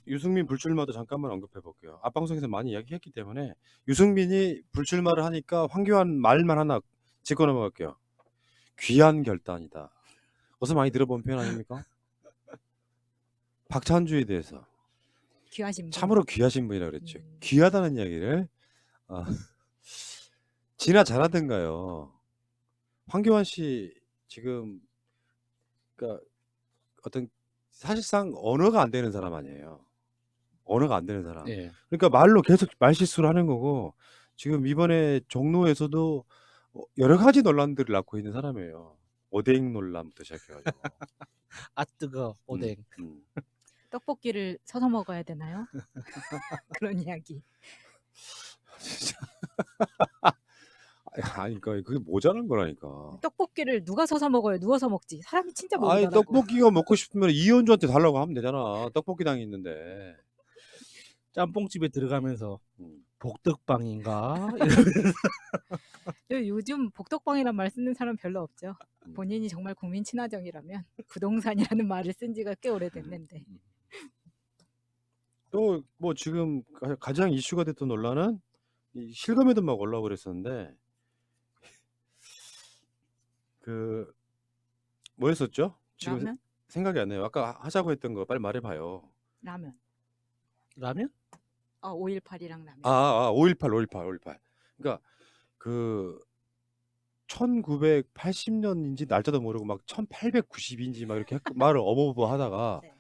유승민 불출마도 잠깐만 언급해 볼게요. 앞방송에서 많이 이야기했기 때문에 유승민이 불출마를 하니까 황교안 말만 하나 짚고 넘어갈게요. 귀한 결단이다. 어서 많이 들어본 표현 아닙니까? 박찬주에 대해서 귀하신 분. 참으로 귀하신 분이라 그랬죠. 귀하다는 이야기를 지나 잘하던가요. 황교안 씨 지금 그러니까 어떤 사실상 언어가 안 되는 사람 아니에요. 언어가 안 되는 사람. 예. 그러니까 말로 계속 말실수를 하는 거고 지금 이번에 종로에서도 여러 가지 논란들을 낳고 있는 사람이에요. 오뎅 논란부터 시작해가지고. 아 뜨거 오뎅. 떡볶이를 서서 먹어야 되나요? 그런 이야기. 진짜. 아니 그러니까 그게 모자란 거라니까. 떡볶이를 누가 서서 먹어요? 누워서 먹지. 사람이 진짜 아니 모르더라고. 떡볶이가 먹고 싶으면 이현주한테 달라고 하면 되잖아. 떡볶이 당이 있는데. 짬뽕집에 들어가면서 복덕방인가? 요즘 복덕방이란 말 쓰는 사람 별로 없죠. 본인이 정말 국민 친화적이라면 부동산이라는 말을 쓴 지가 꽤 오래됐는데. 또 뭐 지금 가장 이슈가 됐던 논란은 이 실검에도 막 올라오고 그랬었는데 그 뭐였었죠? 지금 라면? 생각이 안 나요. 아까 하자고 했던 거 빨리 말해봐요. 라면. 라면? 5.18이랑 라면. 5.18. 그러니까 그 1980년인지 날짜도 모르고 막 1890인지 막 이렇게 말을 어버버하다가 네.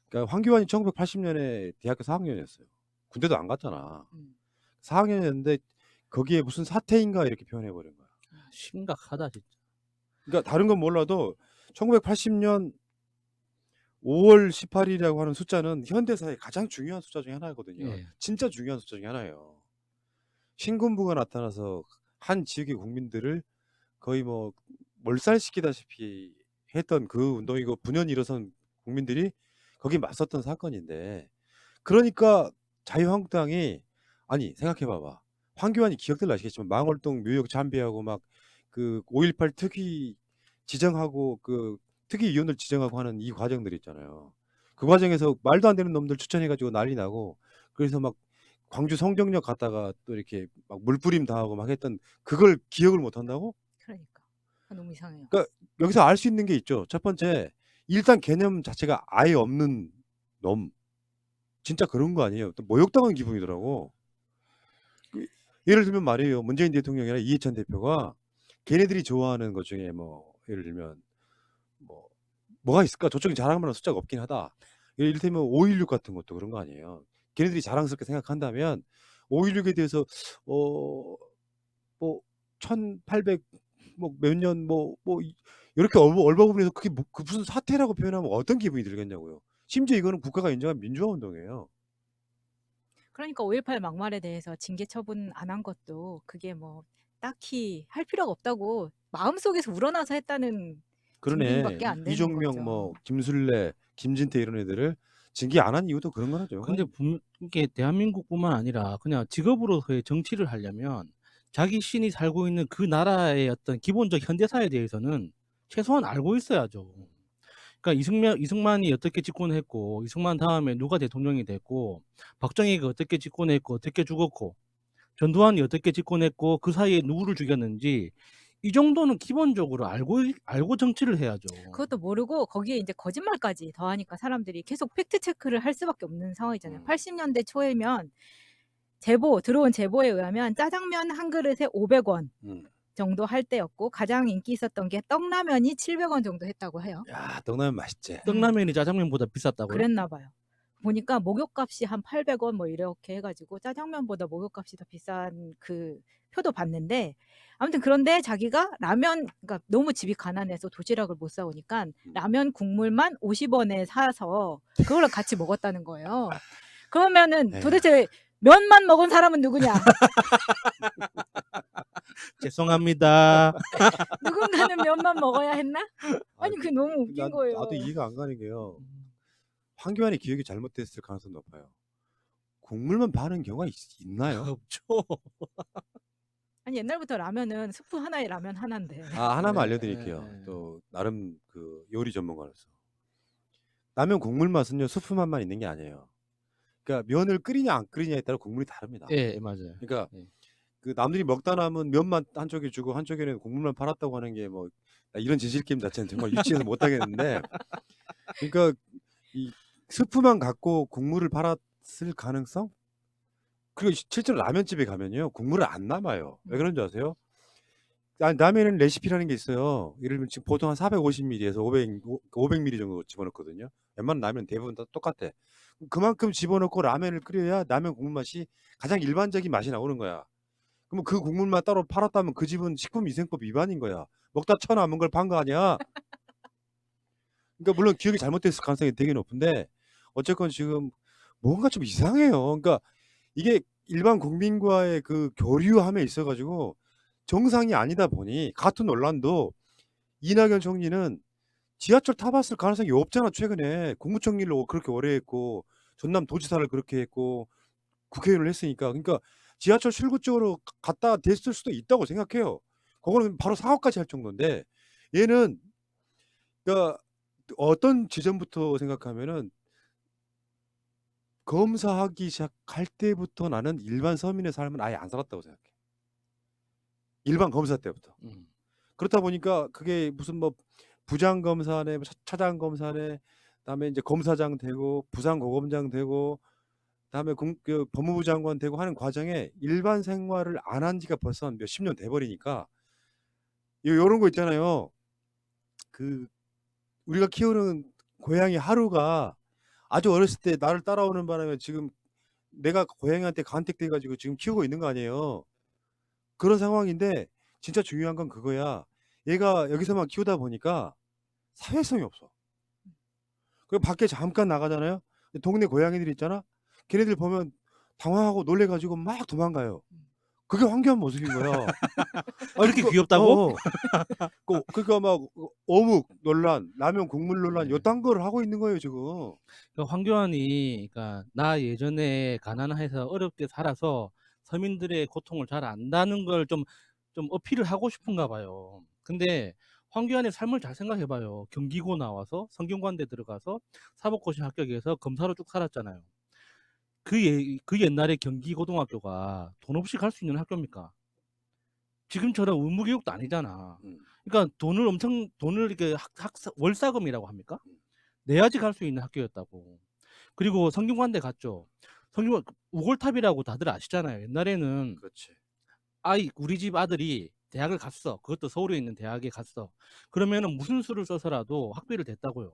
그러니까 황교안이 1980년에 대학교 4학년이었어요. 군대도 안 갔잖아. 4학년이었는데 거기에 무슨 사태인가 이렇게 표현해 버린 거야. 심각하다 진짜. 그러니까 다른 건 몰라도 1980년 5월 18일이라고 하는 숫자는 현대사의 가장 중요한 숫자 중에 하나거든요. 예. 진짜 중요한 숫자 중에 하나예요. 신군부가 나타나서 한 지역의 국민들을 거의 뭐 몰살시키다시피 했던 그 운동이고 분연히 일어선 국민들이 거기 맞섰던 사건인데 그러니까 자유한국당이 아니 생각해 봐봐. 황교안이 기억들 나시겠지만 망월동 묘역 참배하고 막 그 5.18 특위 지정하고 그 특위위원들 지정하고 하는 이 과정들 있잖아요. 그 과정에서 말도 안 되는 놈들 추천해가지고 난리 나고 그래서 막 광주 성정역 갔다가 또 이렇게 막 물뿌림 당하고 막 했던 그걸 기억을 못 한다고? 그러니까 너무 이상해요. 그러니까 여기서 알 수 있는 게 있죠. 첫 번째 일단 개념 자체가 아예 없는 놈. 진짜 그런 거 아니에요. 또 모욕당한 기분이더라고. 예를 들면 말이에요. 문재인 대통령이나 이해찬 대표가 걔네들이 좋아하는 것 중에 뭐 예를 들면 뭐가 있을까? 저쪽이 자랑할 만한 숫자가 없긴 하다. 이를테면 5.16 같은 것도 그런 거 아니에요. 걔네들이 자랑스럽게 생각한다면 5.16에 대해서 뭐 1800 뭐 몇 년 이렇게 얼버무려서 그게 그 무슨 사태라고 표현하면 어떤 기분이 들겠냐고요. 심지어 이거는 국가가 인정한 민주화 운동이에요. 그러니까 5.18 막말에 대해서 징계 처분 안 한 것도 그게 뭐 딱히 할 필요가 없다고 마음속에서 우러나서 했다는 그러네. 증빙밖에 안 되는 이종명 거죠. 뭐 김술래, 김진태 이런 애들을 징계 안 한 이유도 그런 거죠. 근데 이게 대한민국뿐만 아니라 그냥 직업으로서의 정치를 하려면 자기 신이 살고 있는 그 나라의 어떤 기본적 현대사에 대해서는 최소한 알고 있어야죠. 그러니까 이승만이 어떻게 집권했고 이승만 다음에 누가 대통령이 됐고 박정희가 어떻게 집권했고 어떻게 죽었고 전두환이 어떻게 집권했고 그 사이에 누구를 죽였는지 이 정도는 기본적으로 알고 정치를 해야죠. 그것도 모르고 거기에 이제 거짓말까지 더하니까 사람들이 계속 팩트 체크를 할 수밖에 없는 상황이잖아요. 80년대 초에면 들어온 제보에 의하면 짜장면 한 그릇에 500원 정도 할 때였고 가장 인기 있었던 게 떡라면이 700원 정도 했다고 해요. 야, 떡라면 맛있지. 떡라면이 짜장면보다 비쌌다고요? 그랬나 봐요. 보니까 목욕값이 한 800원 뭐 이렇게 해가지고 짜장면보다 목욕값이 더 비싼 그 표도 봤는데 아무튼 그런데 자기가 라면 그러니까 너무 집이 가난해서 도시락을 못 사오니까 라면 국물만 50원에 사서 그걸로 같이 먹었다는 거예요. 그러면은 도대체 면만 먹은 사람은 누구냐? 죄송합니다. 누군가는 면만 먹어야 했나? 아니 그게 너무 웃긴 거예요. 나도 이해가 안 가는 게요. 황교안이 기억이 잘못됐을 가능성이 높아요. 국물만 바는 경우가 있나요? 없죠. 아니 옛날부터 라면은 스프 하나에 라면 하나인데. 하나만 알려드릴게요. 또 나름 그 요리 전문가로서 라면 국물 맛은요 스프 맛만 있는 게 아니에요. 그러니까 면을 끓이냐 안 끓이냐에 따라 국물이 다릅니다. 예, 맞아요. 그러니까 예. 그 남들이 먹다 남은 면만 한쪽에 주고 한쪽에는 국물만 팔았다고 하는 게 뭐 이런 진실 게임 자체는 정말 유치해서 못 하겠는데 그러니까 이 스프만 갖고 국물을 팔았을 가능성? 그리고 실제로 라면집에 가면요 국물을 안 남아요. 왜 그런 줄 아세요? 라면은 레시피라는 게 있어요. 예를 들면 지금 보통 한 450ml에서 500ml 정도 집어넣거든요. 웬만한 라면 대부분 다 똑같아. 그만큼 집어넣고 라면을 끓여야 라면 국물 맛이 가장 일반적인 맛이 나오는 거야. 그러면 그 국물만 따로 팔았다면 그 집은 식품위생법 위반인 거야. 먹다 쳐남은 걸 판 거 아니야. 그러니까 물론 기억이 잘못됐을 가능성이 되게 높은데 어쨌건 지금 뭔가 좀 이상해요. 그러니까 이게 일반 국민과의 그 교류함에 있어 가지고 정상이 아니다 보니 같은 논란도 이낙연 총리는 지하철 타봤을 가능성이 없잖아. 최근에 국무총리를 그렇게 오래 했고 전남 도지사를 그렇게 했고 국회의원을 했으니까. 그러니까 지하철 출구 쪽으로 갔다 됐을 수도 있다고 생각해요. 그거는 바로 사고까지 할 정도인데 얘는 그러니까 어떤 지점부터 생각하면은 검사하기 시작할 때부터 나는 일반 서민의 삶은 아예 안 살았다고 생각해. 일반 검사 때부터. 그렇다 보니까 그게 무슨 뭐 부장 검사네, 차장 검사네, 그다음에 이제 검사장 되고 부산고검장 되고 그다음에 그 법무부 장관 되고 하는 과정에 일반 생활을 안 한 지가 벌써 한 몇십 년 돼 버리니까 요런 거 있잖아요. 그 우리가 키우는 고양이 하루가 아주 어렸을 때 나를 따라오는 바람에 지금 내가 고양이한테 간택돼 가지고 지금 키우고 있는 거 아니에요. 그런 상황인데 진짜 중요한 건 그거야. 얘가 여기서만 키우다 보니까 사회성이 없어. 그리고 밖에 잠깐 나가잖아요. 동네 고양이들 있잖아. 걔네들 보면 당황하고 놀래 가지고 막 도망가요. 그게 황교안 모습인 거야. 그렇게 그거 귀엽다고? 그러니까 막 어묵 논란, 라면 국물 논란 네. 요딴 거를 하고 있는 거예요, 지금. 그러니까 황교안이 그러니까 나 예전에 가난해서 어렵게 살아서 서민들의 고통을 잘 안다는 걸 좀 어필을 하고 싶은가 봐요. 근데 황교안의 삶을 잘 생각해 봐요. 경기고 나와서 성균관대 들어가서 사법고시 합격해서 검사로 쭉 살았잖아요. 그 옛날에 경기고등학교가 돈 없이 갈 수 있는 학교입니까? 지금처럼 의무교육도 아니잖아. 그러니까 돈을 이렇게 월사금이라고 합니까? 내야지 갈 수 있는 학교였다고. 그리고 성균관대 갔죠. 우골탑이라고 다들 아시잖아요. 옛날에는 그렇지. 우리 집 아들이 대학을 갔어. 그것도 서울에 있는 대학에 갔어. 그러면은 무슨 수를 써서라도 학비를 댔다고요.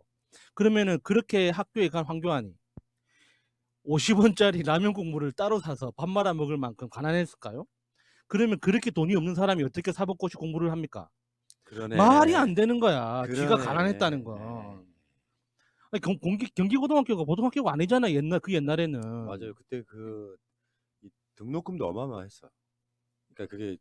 그러면은 그렇게 학교에 간 황교안이 50원짜리 라면 국물을 따로 사서 밥 말아 먹을 만큼 가난했을까요? 그러면 그렇게 돈이 없는 사람이 어떻게 사법고시 공부를 합니까? 그러네. 말이 안 되는 거야. 그러네. 지가 가난했다는 건. 경기고등학교가 고등학교가 아니잖아. 그 옛날에는. 맞아요. 그때 이 등록금도 어마어마했어. 그러니까 그게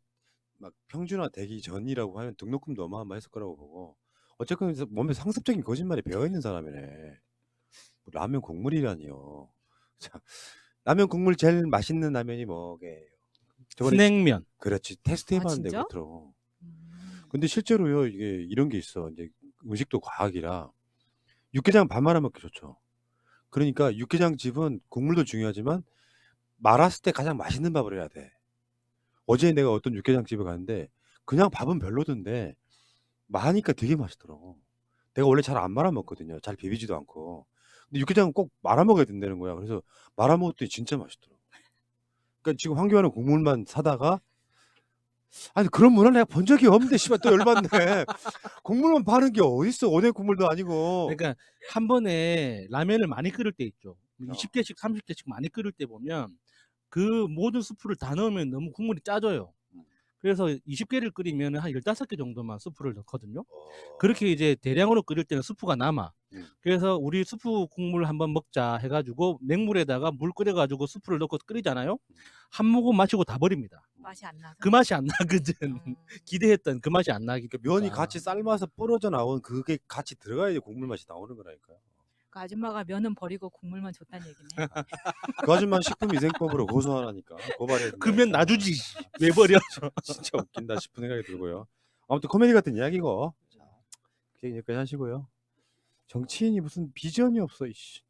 막 평준화 되기 전이라고 하면 등록금도 어마어마했을 거라고 보고. 어쨌건 몸에 상습적인 거짓말이 배어 있는 사람이네. 뭐 라면 국물이라니요. 자, 라면 국물 제일 맛있는 라면이 뭐게요? 저번에 스낵면. 그렇지. 테스트 해봤는데 진짜? 그렇더라고. 근데 실제로요 이게 이런 게 있어. 이제 음식도 과학이라 육개장 밥 말아 먹기 좋죠. 그러니까 육개장 집은 국물도 중요하지만 말았을 때 가장 맛있는 밥을 해야 돼. 어제 내가 어떤 육개장 집에 갔는데 그냥 밥은 별로던데 마니까 되게 맛있더라고. 내가 원래 잘 안 말아 먹거든요. 잘 비비지도 않고. 근데 육개장은 꼭 말아 먹어야 된다는 거야. 그래서 말아 먹었더니 진짜 맛있더라고. 그러니까 지금 황교안은 국물만 사다가 아니 그런 문화 내가 본 적이 없는데 씨발 또 열받네. 국물만 파는 게 어딨어. 오뎅 국물도 아니고. 그러니까 한 번에 라면을 많이 끓일 때 있죠. 어. 20개씩 30개씩 많이 끓일 때 보면 그 모든 스프를 다 넣으면 너무 국물이 짜져요. 그래서 20개를 끓이면 한 15개 정도만 스프를 넣거든요. 그렇게 이제 대량으로 끓일 때는 스프가 남아. 그래서 우리 스프 국물 한번 먹자 해가지고 맹물에다가 물 끓여가지고 스프를 넣고 끓이잖아요. 한 모금 마시고 다 버립니다. 맛이 안 나서. 그 맛이 안 나거든. 기대했던 그 맛이 안 나기. 그러니까 면이 같이 삶아서 불어져 나온 그게 같이 들어가야 국물 맛이 나오는 거라니까요. 그 아줌마가 면은 버리고 국물만 줬다는 얘기네. 그 아줌마 식품위생법으로 고소하라니까. 고발했는데. 그면 놔주지. 왜 버려? 진짜 웃긴다 싶은 생각이 들고요. 아무튼 코미디 같은 이야기고. 자, 여기까지 하시고요. 정치인이 무슨 비전이 없어 이씨.